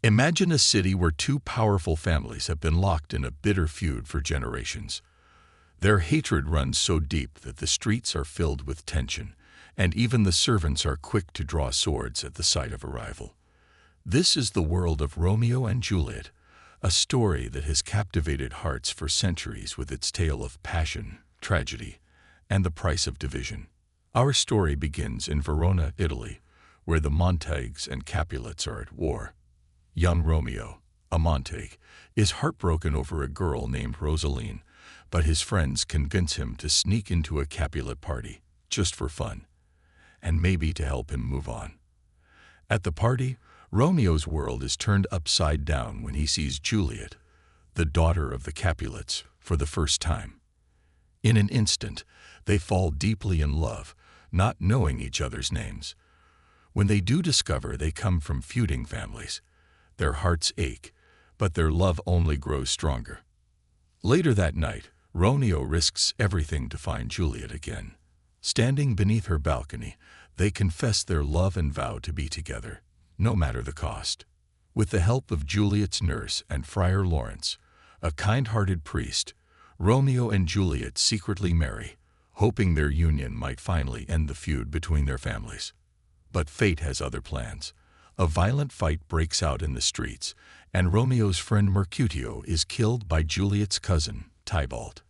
Imagine a city where two powerful families have been locked in a bitter feud for generations. Their hatred runs so deep that the streets are filled with tension, and even the servants are quick to draw swords at the sight of a rival. This is the world of Romeo and Juliet, a story that has captivated hearts for centuries with its tale of passion, tragedy, and the price of division. Our story begins in Verona, Italy, where the Montagues and Capulets are at war. Young Romeo, a Montague, is heartbroken over a girl named Rosaline, but his friends convince him to sneak into a Capulet party, just for fun, and maybe to help him move on. At the party, Romeo's world is turned upside down when he sees Juliet, the daughter of the Capulets, for the first time. In an instant, they fall deeply in love, not knowing each other's names. When they do discover they come from feuding families, their hearts ache, but their love only grows stronger. Later that night, Romeo risks everything to find Juliet again. Standing beneath her balcony, they confess their love and vow to be together, no matter the cost. With the help of Juliet's nurse and Friar Lawrence, a kind-hearted priest, Romeo and Juliet secretly marry, hoping their union might finally end the feud between their families. But fate has other plans. A violent fight breaks out in the streets, and Romeo's friend Mercutio is killed by Juliet's cousin, Tybalt.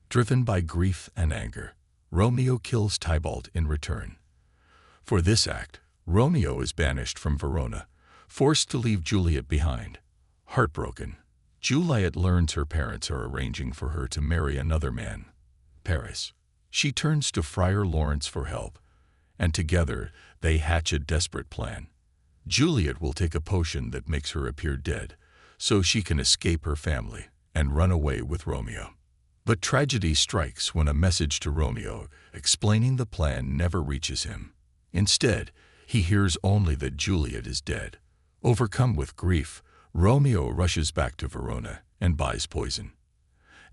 Driven by grief and anger, Romeo kills Tybalt in return. For this act, Romeo is banished from Verona, forced to leave Juliet behind. Heartbroken, Juliet learns her parents are arranging for her to marry another man, Paris. She turns to Friar Lawrence for help, and together they hatch a desperate plan. Juliet will take a potion that makes her appear dead, so she can escape her family and run away with Romeo. But tragedy strikes when a message to Romeo explaining the plan never reaches him. Instead, he hears only that Juliet is dead. Overcome with grief, Romeo rushes back to Verona and buys poison.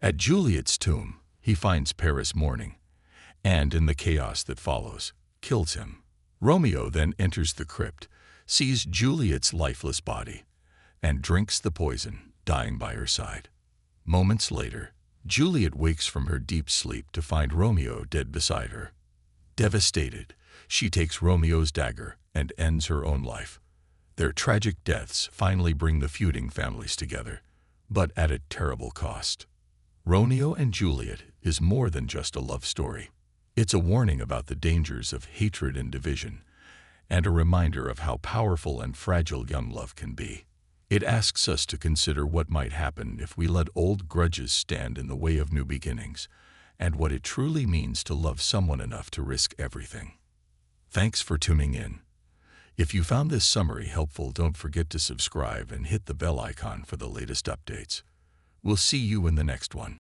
At Juliet's tomb, he finds Paris mourning, and in the chaos that follows, kills him. Romeo then enters the crypt, sees Juliet's lifeless body, and drinks the poison, dying by her side. Moments later, Juliet wakes from her deep sleep to find Romeo dead beside her. Devastated, she takes Romeo's dagger and ends her own life. Their tragic deaths finally bring the feuding families together, but at a terrible cost. Romeo and Juliet is more than just a love story. It's a warning about the dangers of hatred and division, and a reminder of how powerful and fragile young love can be. It asks us to consider what might happen if we let old grudges stand in the way of new beginnings, and what it truly means to love someone enough to risk everything. Thanks for tuning in. If you found this summary helpful, don't forget to subscribe and hit the bell icon for the latest updates. We'll see you in the next one.